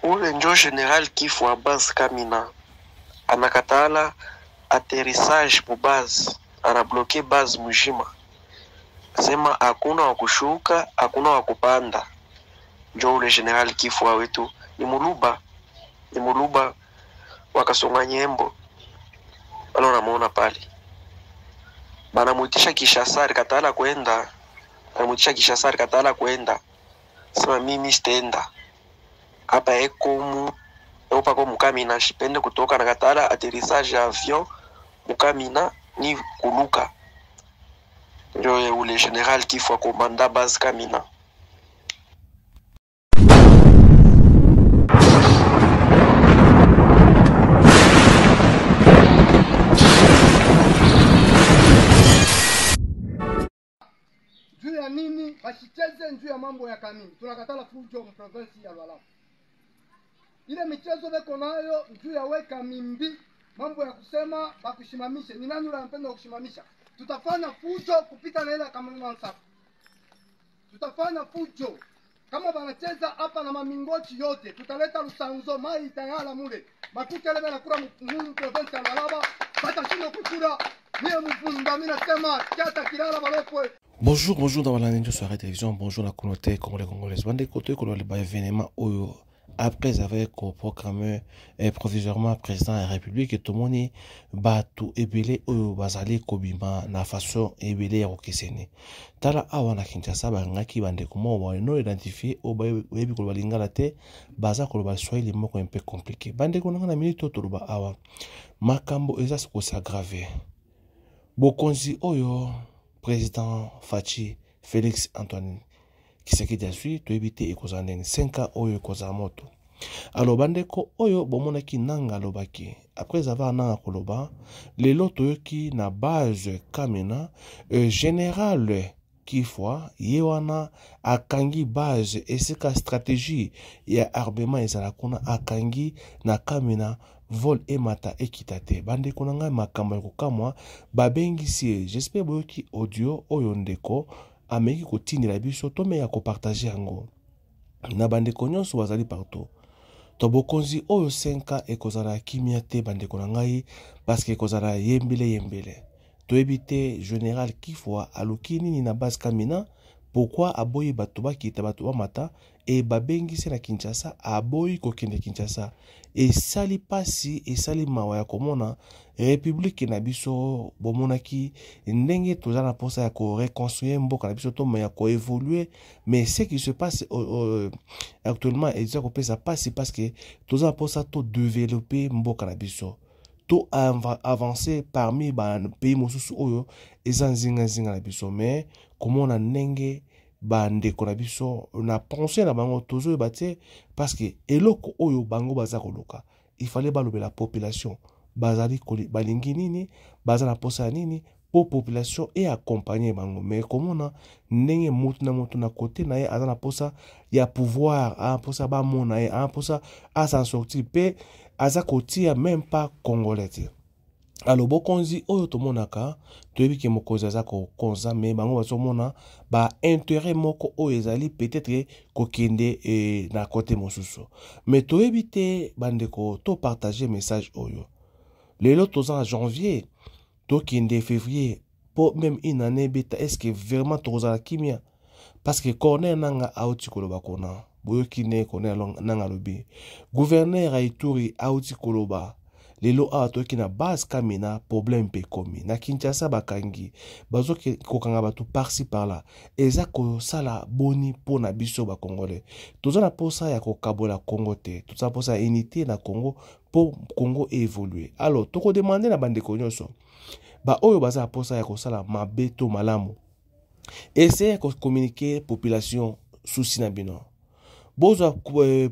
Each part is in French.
ule njo general Kifu wa base Kamina anakatala atterrissage mu base, anabloke base mujima, asema hakuna wa kushuka, hakuna wa kupanda. Njo ule general Kifu wa wetu ni Muluba wakasonga Nyembo, wala unamuona pale. Banamuitisha Kishasari katala kwenda, sema mimi sitenda. Hapa eko pako Mukamina, shipende kutoka na katala atterrissage avion Mukamina ni kuluka. Ndio ule general Kifu wa komanda base Kamina. Juu ya nini basicheze njuu ya mambo ya Kamini? Tunakatala fujo mu province ya Lualaba. Ile michezo beko nayo njuu ya weka mimbi, mambo ya kusema bakushimamishe. Ni nani yule anapenda kushimamisha? Tutafanya fujo kupita na ile Kamini Mansafu. Tutafanya fujo. Kama banacheza hapa na mamingoti yote, tutaleta Lusanzo mai itayala mule. Makuta ile banakura mu province ya Lualaba, batashinda kukura. Mie mvunda mimi nasema kiata kilala balopwe. Bonjour dans la Ninja Soirée Télévision, bonjour la communauté congolaise. Bande côté que le événement après avec programme provisoirement président de la République et tout le monde batu ebele oyo bazali kobima na façon ebele ya kokeseni. Tala awa na Kinshasa bangaki bande comment on no identifier o bayebi ko balingala te baza ko ba Swahili moko un peu compliqué. Bande ko na minute to ba awa makambo eza ko s'aggraver. Bokonzi oyo président Fachi Félix Antoine Tshisekedi asui to éviter ekozandeni 5 ans oyo kozamoto. Alors bandeko oyo bomonaki nanga lobaki après avoir nanga koloba lelo toyoki na base Kamina général Kifwa yewana akangi base esika stratégie ya armement ezala kuna akangi na Kamina vol emata ekitate bande konanga makambo kokamwa babengisi j'espère boyoki audio oyo ndeko ameki kotindela biso to me ya ko partager yango na bande konyoso bazali partout to bokonzi oyo 5 ekozala kimia te bande konangai parce que ekozala yembele to éviter général Kifwa aluki nini na base Kamina pourquoi aboyi bato bakita bato bamata et babengisi na Kinshasa aboyi kokende Kinshasa et sali pasi et sali mawa ya komona république na biso bomonaki ndenge tozana posa ya ko reconstruire mboka na biso to ya ko évoluer mais ce qui se passe actuellement est ko pesa pasi parce que tozana posa to développer mboka na biso to avancer parmi ba pays mosusu oyo ezanzinga na biso mais comment na ndenge bande na biso na penser na bango toujours baté parce que eloko oyo bango baza koluka il fallait balobe la population bazali balingi nini baza na posa nini pour population et accompagner bango mais comment na ndenge mutu na côté na ye aza na posa ya pouvoir a posa ba mona ye a posa a s'en sortir pe aza kotia même pas congolais. Alors bokonzi oyo tomonaka toyebi ke mokonzi aza ko konza me bango bazomona ba intérêt moko oyo ezali peut-être kokende na côté mosusu mais toyebi te bandeko to partager message oyo lelo toza en janvier to kende février pour même une année beta est-ce que vraiment toza kimia parce que corner nanga auti koloba kona boyoki ne corner nanga lobi gouverneur a Ituri auti koloba lelo a toki na base Kamina problème pe komi na Kinshasa bakangi bazoki kokanga batu par-ci par-là eza ko sala boni po na biso ba congolais toza na posa ya kokabola Congo te toza posa unité na Congo pour Congo évoluer. Alors toko demander na bande konyoso ba oyo baza posa ya kosala mabeto malamu essayer ko communiquer population souci na bino boza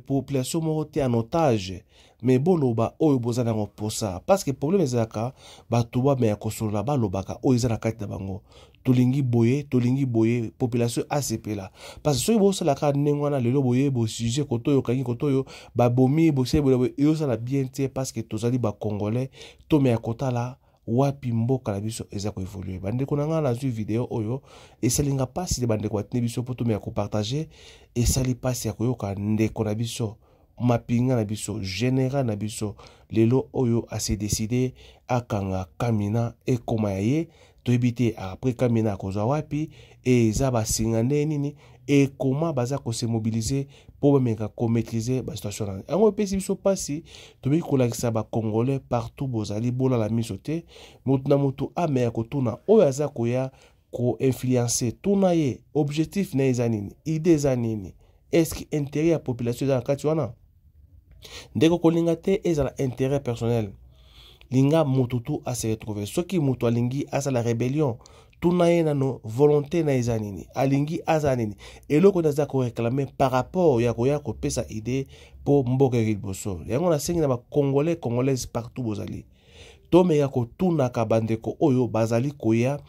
population moko en otage mais boloba oyo boza na posa parce que problème ezaka batuba me yakosolola balobaka oyo ezana kati na bango tolingi boye population asepela parce que soki bosala ka nengwana lelo boye bo sujet kotoyo kangi kotoyo babomi bosebe yo sala bien te parce que tozali ba congolais to me yakotala wapi mboka na biso eza ko évoluer bande ko nanga na vidéo oyo esalinga pasi de bande ko atine biso poto me ya ko partager esali pasi ya koyoka ndeko na biso mapinga na biso général na biso lelo oyo a se décider akanga Kamina e koma ye toyebite après Kamina akozwa wapi e eza basingane nini et comment baza ko se mobiliser pour meka ko maîtriser ba situation na yango pesi biso pasi tobi ko lakisa ba congolais partout bozali bola la misote mutu na mutu ameya ko tuna oyo aza ko ya ko influencer tuna ye objectif na ezanini idée zanini est-ce que intérêt ya population za kati wana ndeko ko linga te ezala intérêt personnel linga mututu a se retrouver soki mutu alingi asa la rébellion tuna ye nano volonté na ezanini alingi azanini eloko naza ko réclamer par rapport ya ko pesa idée pour mboka riboso yango na sengi na ba congolais congolaises partout bozali to me ya ko tuna ka bandeko oyo bazali koya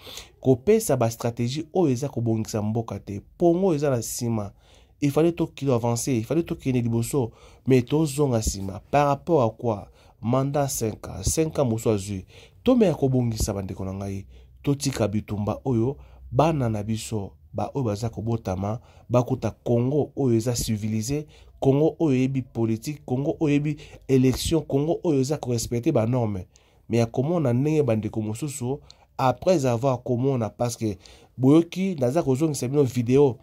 ko pesa ba stratégie oyo eza ko bongisa mboka te pongo eza na sima il fallait tout qu'il avance il fallait tout qu'il liboso mais to zonga sima par rapport à quoi mandat 5 ans moswazu to me ya ko bongisa bandeko na ngai totika bitumba oyo bana na biso ba oyo baza kobotama bakuta Congo oyo eza civilisé Congo oyo yebi politique Congo oyo yebi élection Congo oyo eza ko respecter ba normes mais ya komona ndenge bandeko mosusu après avoir komona parce que boyoki naza kozongisa bino vidéo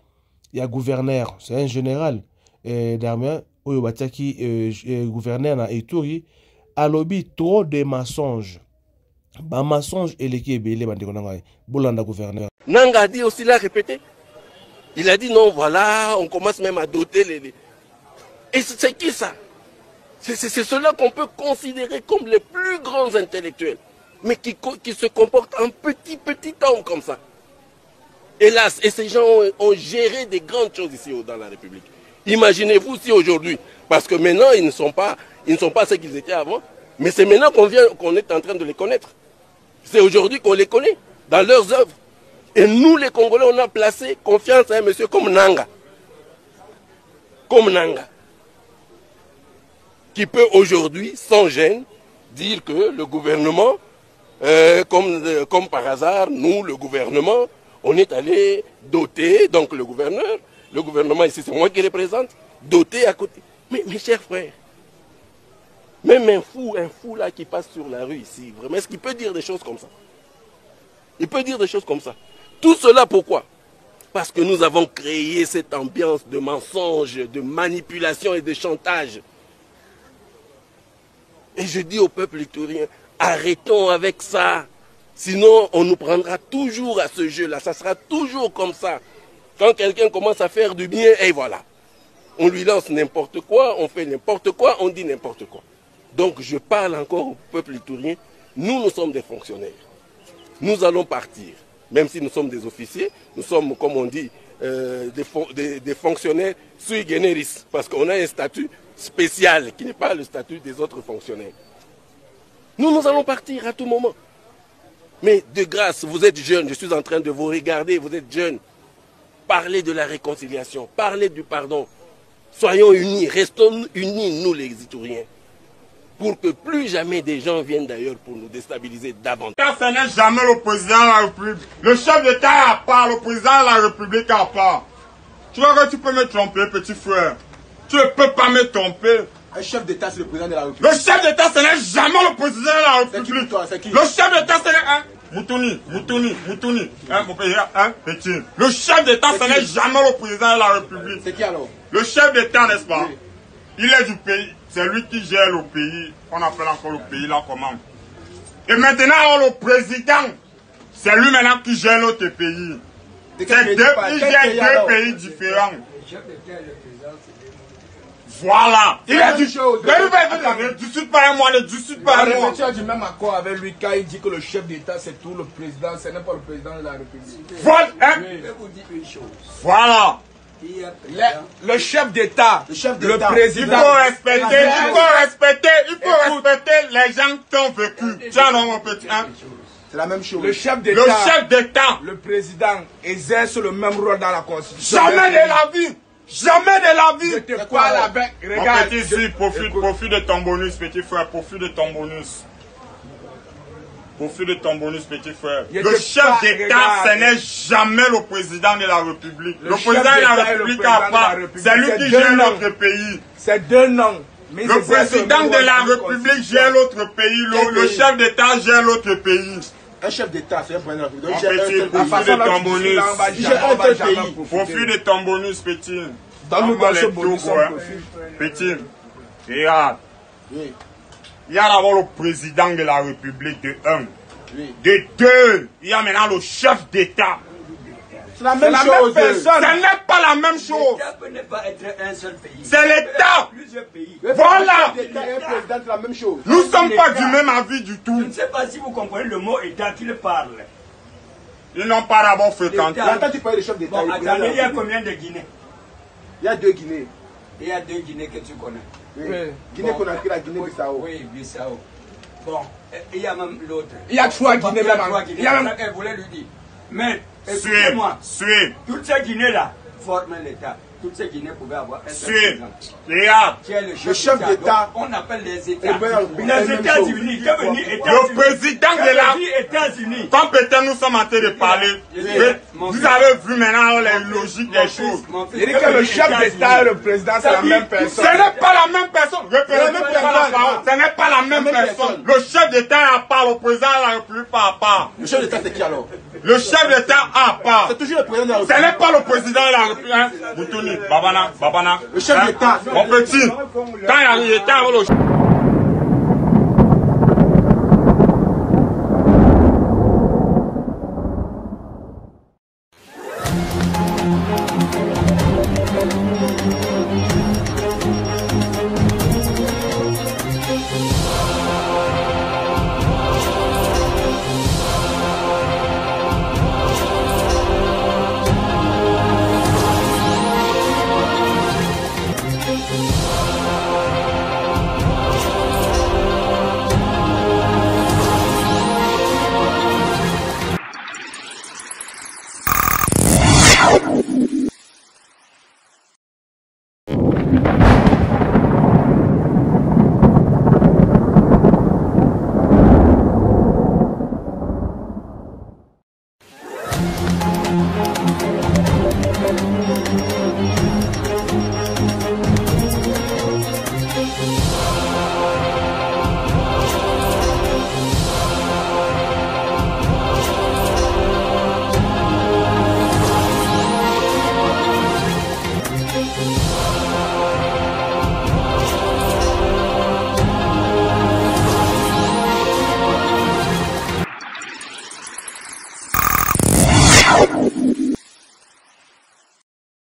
ya gouverneur c'est un général d'armée oyo bataki gouverneur na Ituri alobi trop de mensonges. Bah mensonge et l'équipe belé Bolanda gouverneur. Nanga a dit aussi l'a répété. Il a dit non voilà on commence même à doter les. Et c'est qui ça? C'est ceux-là qu'on peut considérer comme les plus grands intellectuels, mais qui se comportent en petit homme comme ça. Hélas, et ces gens ont géré des grandes choses ici dans la République. Imaginez-vous si aujourd'hui, parce que maintenant ils ne sont pas ce qu'ils étaient avant, mais c'est maintenant qu'on est en train de les connaître. C'est aujourd'hui qu'on les connaît dans leurs œuvres. Et nous, les Congolais, on a placé confiance à un monsieur comme Nanga. Comme Nanga. Qui peut aujourd'hui, sans gêne, dire que le gouvernement, comme par hasard, nous, le gouvernement, on est allé doter, donc le gouvernement ici, c'est moi qui représente, doter à côté. Mais mes chers frères, même un fou là qui passe sur la rue ici, vraiment, est-ce qu'il peut dire des choses comme ça? Il peut dire des choses comme ça. Tout cela pourquoi? Parce que nous avons créé cette ambiance de mensonge, de manipulation et de chantage. Et je dis au peuple iturien, arrêtons avec ça. Sinon, on nous prendra toujours à ce jeu-là. Ça sera toujours comme ça. Quand quelqu'un commence à faire du bien, et voilà. On lui lance n'importe quoi, on fait n'importe quoi, on dit n'importe quoi. Donc je parle encore au peuple iturien. Nous sommes des fonctionnaires. Nous allons partir. Même si nous sommes des officiers, nous sommes, comme on dit, des fonctionnaires sui generis. Parce qu'on a un statut spécial qui n'est pas le statut des autres fonctionnaires. Nous allons partir à tout moment. Mais de grâce, vous êtes jeunes, je suis en train de vous regarder, vous êtes jeunes. Parlez de la réconciliation, parlez du pardon. Soyons unis, restons unis, nous les Ituriens. Pour que plus jamais des gens viennent d'ailleurs pour nous déstabiliser davantage. Ce n'est jamais le président de la République. Le chef d'État est à part, le président de la République est à part. Tu vois que tu peux me tromper, petit frère. Tu ne peux pas me tromper. Un chef d'État, c'est le président de la République. Le chef d'État, ce n'est jamais le président de la République. C'est qui, toi? C'est qui? Le chef d'État, ce n'est... Moutouni. Mon pays, petit. Le chef d'État, ce n'est jamais le président de la République. C'est qui alors? Le chef d'État, n'est-ce pas? Oui. Il est du pays. C'est lui qui gère le pays. On appelle encore le pays là comment? Et maintenant, le président, c'est lui maintenant qui gère notre pays. Il gère deux pays différents. Voilà. Il a dit chose. Ne discute pas à moi, ne discute pas à moi. Tu as du même accord avec lui quand il dit que le chef d'État c'est tout, le président, ce n'est pas le président de la République. Voilà. Je vais vous dire une chose. Voilà. Le chef d'État, le président. Il faut respecter les gens qui ont vécu. Tiens, non, mon petit. C'est la même chose. Le chef d'État, le président exerce le même rôle dans la Constitution. Jamais de la vie. Jamais de la vie. Je te parle avec. Regarde. Mon petit, profite de ton bonus, petit frère. Profite de ton bonus. Profite de ton bonus, petit frère. Le chef d'État, ce n'est jamais le président de la République. Le président de la République à part, c'est lui qui gère notre pays. C'est deux noms. Le président de la République gère l'autre pays. Le chef d'État gère l'autre pays. Un chef d'État, c'est un président de la République. Profite de ton bonus. Profite de ton bonus, petit. Donne-nous dans ce bonus. Petit, regarde. Il y a d'abord le président de la République de 1. De 2, il y a maintenant le chef d'État. C'est la même chose. Ce n'est pas la même chose. L'État peut ne pas être un seul pays. C'est l'État. Plusieurs pays. Voilà. L'État et un président, c'est la même chose. Nous ne sommes pas du même avis du Je tout. ne sais pas si vous comprenez le mot État qu'il parle. Ils n'ont pas d'abord fréquenté. Quand tu parles de chef d'État, Bon, attendez, il y a combien de Guinées? Il y a 2 Guinées. Il y a 2 Guinées que tu connais. Oui. Guinée-Conakry, la Guinée-Bissau. Oui, Bissau. Bon, il y a même l'autre. Il y a 3 Guinées même. Il y a même. Elle voulait lui dire. Mais, écoutez-moi. Toutes ces Guinées-là forment l'État. Toutes ces Guinées pouvaient avoir un seul président. Regarde. Qui est Le chef d'État. On appelle les États. Les États-Unis. Le président de la États-Unis. Comme peut-être nous sommes en train de parler, vous avez vu maintenant les logiques des choses. Il dit que le chef d'État et le président, c'est la même personne. Ce n'est pas la même personne. Ce n'est pas la même personne. Le chef d'État est à part, le président de la République pas à part. Le chef d'État, c'est qui alors? Le chef d'État à part. C'est toujours le président de la Ce République. n'est pas le président de la République. Boutouni, Babana. Le chef d'État. Mon petit, quand il y a l'État,